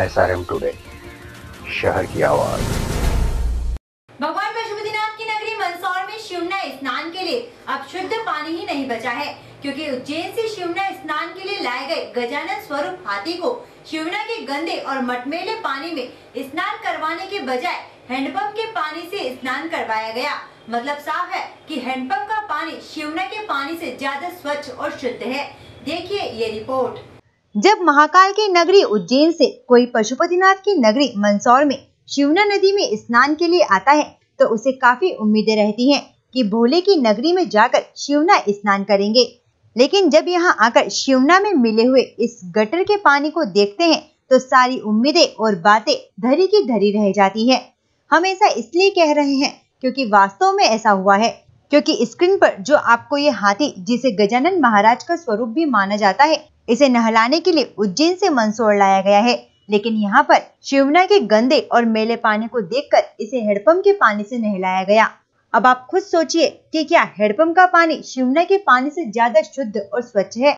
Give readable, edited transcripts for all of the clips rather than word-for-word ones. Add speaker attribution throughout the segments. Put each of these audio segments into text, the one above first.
Speaker 1: SRM today, शहर की आवाज।
Speaker 2: भगवान पशुपतिनाथ की नगरी मंदसौर में शिवना स्नान के लिए अब शुद्ध पानी ही नहीं बचा है, क्योंकि उज्जैन से शिवना स्नान के लिए लाए गए गजानन स्वरूप हाथी को शिवना के गंदे और मटमैले पानी में स्नान करवाने के बजाय हैंडपंप के पानी से स्नान करवाया गया। मतलब साफ है कि हैंडपंप का पानी शिवना के पानी से ज्यादा स्वच्छ और शुद्ध है। देखिए ये रिपोर्ट।
Speaker 3: जब महाकाल की नगरी उज्जैन से कोई पशुपतिनाथ की नगरी मंदसौर में शिवना नदी में स्नान के लिए आता है तो उसे काफी उम्मीदें रहती हैं कि भोले की नगरी में जाकर शिवना स्नान करेंगे। लेकिन जब यहाँ आकर शिवना में मिले हुए इस गटर के पानी को देखते हैं तो सारी उम्मीदें और बातें धरी की धरी रह जाती है। हम ऐसा इसलिए कह रहे हैं क्योंकि वास्तव में ऐसा हुआ है, क्योंकि स्क्रीन पर जो आपको ये हाथी, जिसे गजानन महाराज का स्वरूप भी माना जाता है, इसे नहलाने के लिए उज्जैन से मंदसौर लाया गया है। लेकिन यहाँ पर शिवना के गंदे और मैले पानी को देखकर इसे हैंडपंप के पानी से नहलाया गया। अब आप खुद सोचिए कि क्या हैंडपंप का पानी शिवना के पानी से ज्यादा शुद्ध और स्वच्छ है?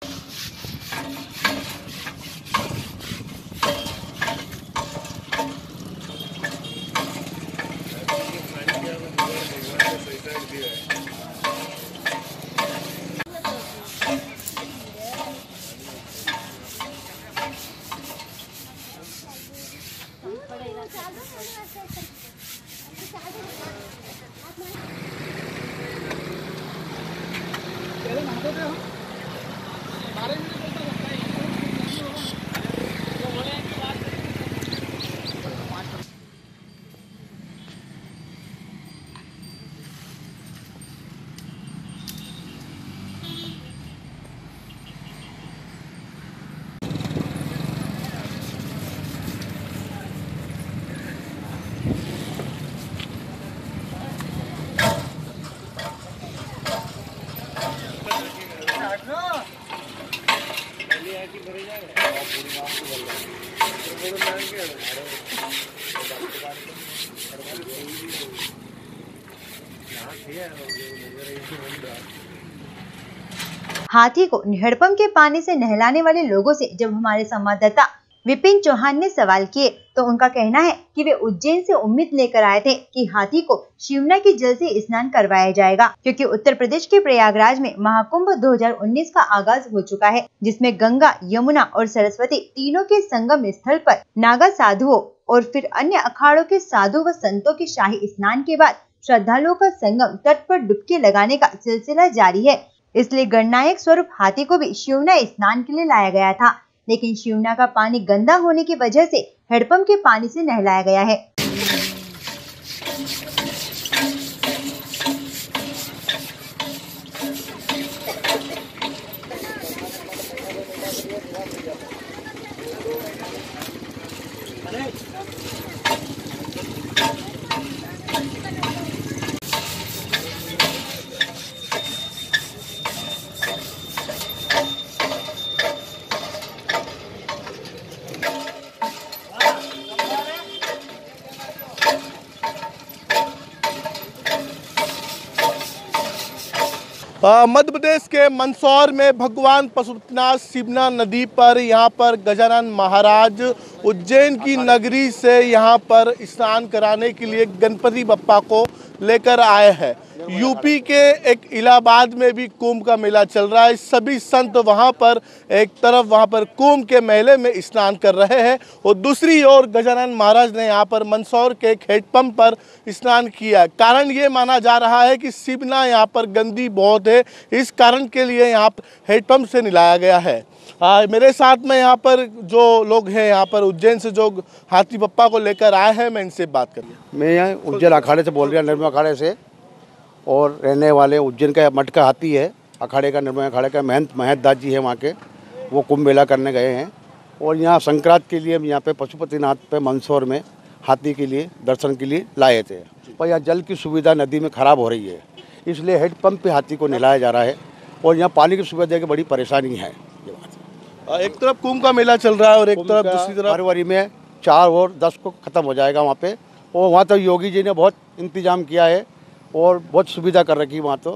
Speaker 3: हाथी को हैंडपंप के पानी से नहलाने वाले लोगों से जब हमारे संवाददाता विपिन चौहान ने सवाल किए तो उनका कहना है कि वे उज्जैन से उम्मीद लेकर आए थे कि हाथी को शिवना के जल से स्नान करवाया जाएगा, क्योंकि उत्तर प्रदेश के प्रयागराज में महाकुंभ 2019 का आगाज हो चुका है, जिसमें गंगा, यमुना और सरस्वती तीनों के संगम स्थल पर नागा साधुओं और फिर अन्य अखाड़ों के साधु व संतों के शाही स्नान के बाद श्रद्धालुओं का संगम तट पर डुबकी लगाने का सिलसिला जारी है। इसलिए गणनायक स्वरूप हाथी को भी शिवना स्नान के लिए लाया गया था, लेकिन शिवना का पानी गंदा होने की वजह से हैंडपंप के पानी से नहलाया गया है।
Speaker 4: मध्य प्रदेश के मंदसौर में भगवान पशुपतिनाथ शिवना नदी पर यहाँ पर गजानन महाराज उज्जैन की नगरी से यहाँ पर स्नान कराने के लिए गणपति बप्पा को लेकर आए हैं। यूपी के एक इलाहाबाद में भी कुंभ का मेला चल रहा है। सभी संत वहाँ पर एक तरफ वहाँ पर कुंभ के मेले में स्नान कर रहे हैं और दूसरी ओर गजानन महाराज ने यहाँ पर मंदसौर के हैंडपंप पर स्नान किया। कारण ये माना जा रहा है कि शिवना यहाँ पर गंदी बहुत है, इस कारण के लिए यहाँ पर हैंडपंप से नहलाया गया है। मेरे साथ में यहाँ पर जो लोग हैं यहाँ पर उज्जैन से जो हाथी बप्पा को लेकर आए हैं, मैं इनसे बात करिए।
Speaker 5: मैं यहाँ उज्जैन अखाड़े से बोल रहा हूँ, निर्मल अखाड़े से, और रहने वाले उज्जैन का मठ का हाथी है, अखाड़े का, निर्मल अखाड़े का महंत दास जी है वहाँ के, वो कुंभ मेला करने गए हैं और यहाँ संक्रांत के लिए यहाँ पे पशुपतिनाथ पे मंदसौर में हाथी के लिए दर्शन के लिए लाए थे। पर यहाँ जल की सुविधा नदी में ख़राब हो रही है, इसलिए हेडपंप पे हाथी को नहलाया जा रहा है और यहाँ पानी की सुविधा की बड़ी परेशानी है।
Speaker 4: एक तरफ कुंभ का मेला चल रहा है और एक तरफ दूसरी तरफ
Speaker 5: फरवरी में 4 और 10 को ख़त्म हो जाएगा वहाँ पे, और वहाँ तो योगी जी ने बहुत इंतजाम किया है और बहुत सुविधा कर रखी वहाँ तो।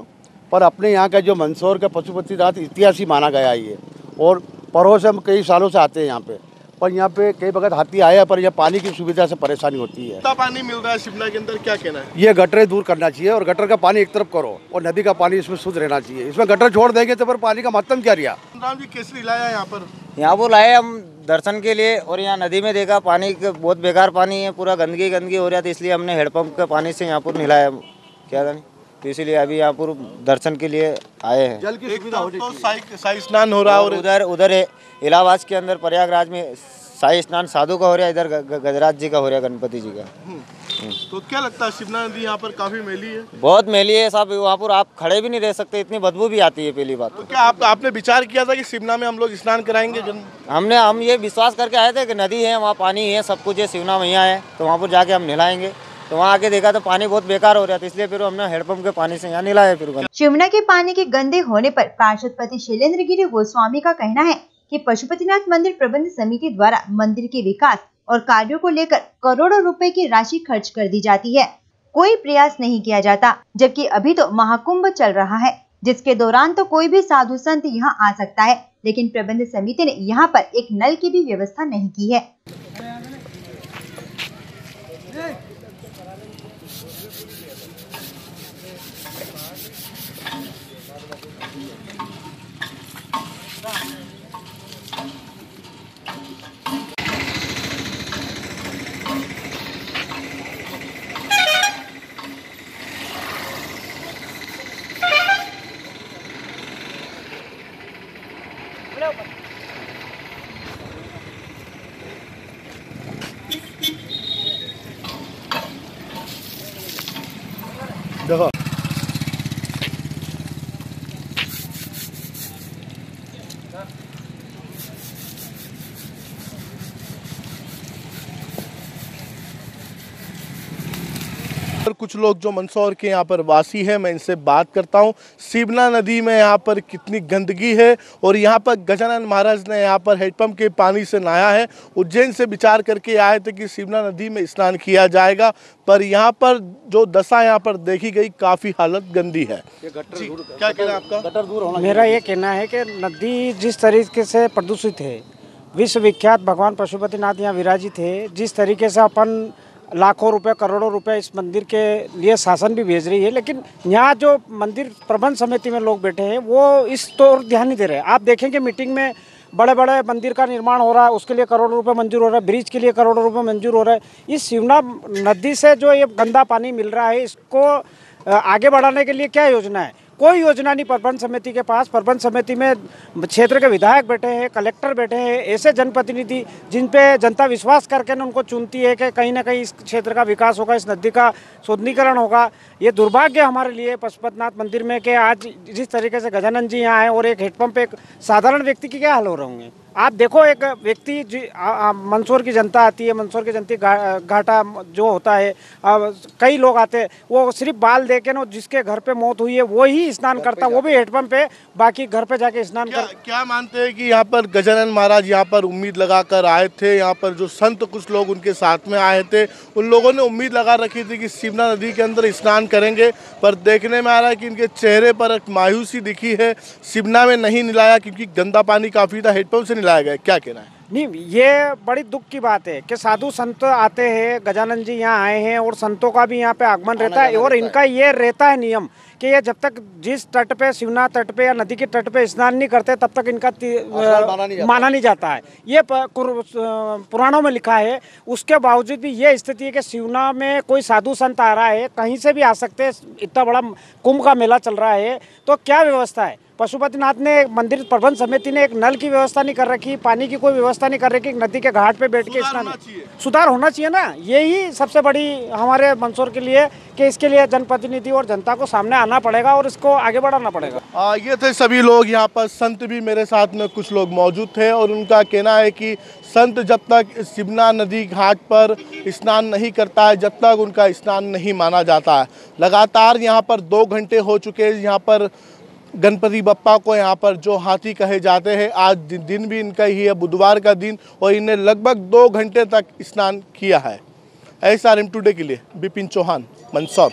Speaker 5: पर अपने यहाँ का जो मंदसौर का पशुपतिनाथ इतिहास ही माना गया है ये, और पड़ोस से हम कई सालों से आते हैं यहाँ पे, और यहाँ पे कई वक्त हाथी आया, पर यहाँ पानी की सुविधा से परेशानी होती है।
Speaker 4: कितना पानी मिल रहा है शिमला के अंदर, क्या कहना है?
Speaker 5: ये गटरें दूर करना चाहिए और गटर का पानी एक तरफ करो और नदी का पानी इसमें शुद्ध रहना चाहिए। इसमें गटर छोड़ देंगे तो फिर पानी का महत्व क्या रहा?
Speaker 4: राम जी केसरी लाया यहाँ पर
Speaker 6: लाए हम दर्शन के लिए, और यहाँ नदी में देखा पानी बहुत बेकार पानी है, पूरा गंदगी हो रहा था, इसलिए हमने हेडपम्प के पानी से यहाँ पर नहलाया क्या था नहीं, तो इसीलिए अभी यहाँ पर दर्शन के लिए आए हैं।
Speaker 5: जल की सुविधा होनी
Speaker 4: तो साई स्नान हो रहा है और
Speaker 6: उधर इलाहाबाद के अंदर प्रयागराज में साई स्नान साधु का हो रहा है, इधर गजराज जी का हो रहा है, गणपति जी का।
Speaker 4: तो क्या लगता है शिमला नदी यहाँ पर काफी मैली है?
Speaker 6: बहुत मैली है साहब, वहाँ पर आप खड़े भी नहीं रह सकते, इतनी बदबू भी आती है। पहली बात
Speaker 4: तो क्या आपने विचार किया था कि शिमला में हम लोग स्नान कराएंगे?
Speaker 6: हम ये विश्वास करके आए थे कि नदी है, वहाँ पानी है, सब कुछ है, शिवना मैया है, तो वहाँ पर जाके हम नहलाएंगे। तो वहाँ आके देखा तो पानी बहुत बेकार हो रहा था, इसलिए फिर हमने हेडपम्प के पानी से यहाँ नहलाया। फिर
Speaker 3: शिमला के पानी के गंदे होने पर पार्षद पति शैलेंद्र गिरी गोस्वामी का कहना है कि पशुपतिनाथ मंदिर प्रबंध समिति द्वारा मंदिर के विकास और कार्यों को लेकर करोड़ों रुपए की राशि खर्च कर दी जाती है, कोई प्रयास नहीं किया जाता। जबकि अभी तो महाकुंभ चल रहा है, जिसके दौरान तो कोई भी साधु संत यहाँ आ सकता है, लेकिन प्रबंध समिति ने यहाँ पर एक नल की भी व्यवस्था नहीं की है।
Speaker 4: देखो कुछ लोग जो मंदसौर के यहाँ पर वासी हैं, मैं इनसे बात करता हूँ। शिमला नदी में यहाँ पर कितनी गंदगी है और यहाँ पर गजानन महाराज ने यहाँ पर हेडपम्प के पानी से नहाया है। उज्जैन से विचार करके आए थे कि शिमला नदी में स्नान किया जाएगा, पर यहाँ पर जो दशा यहाँ पर देखी गई, काफ़ी हालत गंदी है। क्या कहना है आपका?
Speaker 5: गटर दूर होना।
Speaker 7: मेरा ये कहना है कि नदी जिस तरीके से प्रदूषित है, विश्वविख्यात भगवान पशुपतिनाथ यहाँ विराजित है, जिस तरीके से अपन लाखों रुपए करोड़ों रुपए इस मंदिर के लिए शासन भी भेज रही है, लेकिन यहाँ जो मंदिर प्रबंध समिति में लोग बैठे हैं वो इस तो ध्यान नहीं दे रहे। आप देखेंगे मीटिंग में बड़े बड़े मंदिर का निर्माण हो रहा है, उसके लिए करोड़ों रुपए मंजूर हो रहा है, ब्रिज के लिए करोड़ों रुपए मंजूर हो रहा है। इस शिवना नदी से जो ये गंदा पानी मिल रहा है, इसको आगे बढ़ाने के लिए क्या योजना है? कोई योजना नहीं प्रबंध समिति के पास। प्रबंध समिति में क्षेत्र के विधायक बैठे हैं, कलेक्टर बैठे हैं, ऐसे जनप्रतिनिधि जिन पे जनता विश्वास करके उनको चुनती है कि कहीं ना कहीं इस क्षेत्र का विकास होगा, इस नदी का शुद्धिकरण होगा। ये दुर्भाग्य हमारे लिए पशुपतिनाथ मंदिर में कि आज जिस तरीके से गजानन जी यहाँ आए और एक हेडपम्प एक साधारण व्यक्ति की क्या हाल हो रहे होंगे। आप देखो, एक व्यक्ति मंदसौर की जनता आती है, मंदसौर की जनता घाटा जो होता है, कई लोग आते हैं, वो सिर्फ बाल दे के ना जिसके घर पे मौत हुई है वो ही स्नान करता, वो भी हेडपम्प पे, बाकी घर पे जाके स्नान
Speaker 4: क्या मानते हैं कि यहाँ पर गजानन महाराज यहाँ पर उम्मीद लगाकर आए थे? यहाँ पर जो संत कुछ लोग उनके साथ में आए थे, उन लोगों ने उम्मीद लगा रखी थी कि शिमला नदी के अंदर स्नान करेंगे, पर देखने में आ रहा है कि इनके चेहरे पर एक मायूसी दिखी है। शिमला में नहीं नहलाया क्योंकि गंदा पानी काफ़ी था, हेडपम्प से नहलाया गया। क्या कहना है?
Speaker 7: नहीं, ये बड़ी दुख की बात है कि साधु संत आते हैं, गजानन जी यहाँ आए हैं और संतों का भी यहाँ पे आगमन रहता है, और इनका ये रहता है नियम कि ये जब तक जिस तट पे, शिवना तट पे या नदी के तट पे स्नान नहीं करते तब तक इनका माना नहीं जाता है। ये पुराणों में लिखा है। उसके बावजूद भी ये स्थिति है कि शिवना में कोई साधु संत आ रहा है, कहीं से भी आ सकते हैं, इतना बड़ा कुंभ का मेला चल रहा है, तो क्या व्यवस्था है? पशुपतिनाथ ने, मंदिर प्रबंध समिति ने एक नल की व्यवस्था नहीं कर रखी, पानी की कोई व्यवस्था नहीं कर रखी, नदी के घाट पे बैठ के स्नान। सुधार होना चाहिए ना। यही सबसे बड़ी हमारे मंदसौर के लिए कि इसके लिए जनप्रतिनिधि और जनता को सामने आना पड़ेगा और इसको आगे बढ़ाना पड़ेगा।
Speaker 4: ये थे सभी लोग यहाँ पर। संत भी मेरे साथ में कुछ लोग मौजूद थे और उनका कहना है कि संत जब तक शिवना नदी घाट पर स्नान नहीं करता है, जब तक उनका स्नान नहीं माना जाता है। लगातार यहाँ पर 2 घंटे हो चुके हैं। यहाँ पर गणपति बप्पा को यहाँ पर जो हाथी कहे जाते हैं, आज दिन भी इनका ही है, बुधवार का दिन, और इन्हें लगभग 2 घंटे तक स्नान किया है। SRM टुडे के लिए विपिन चौहान, मंदसौर।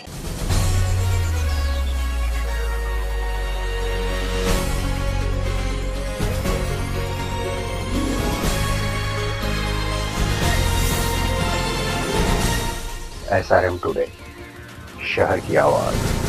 Speaker 1: SRM टुडे, शहर की आवाज़।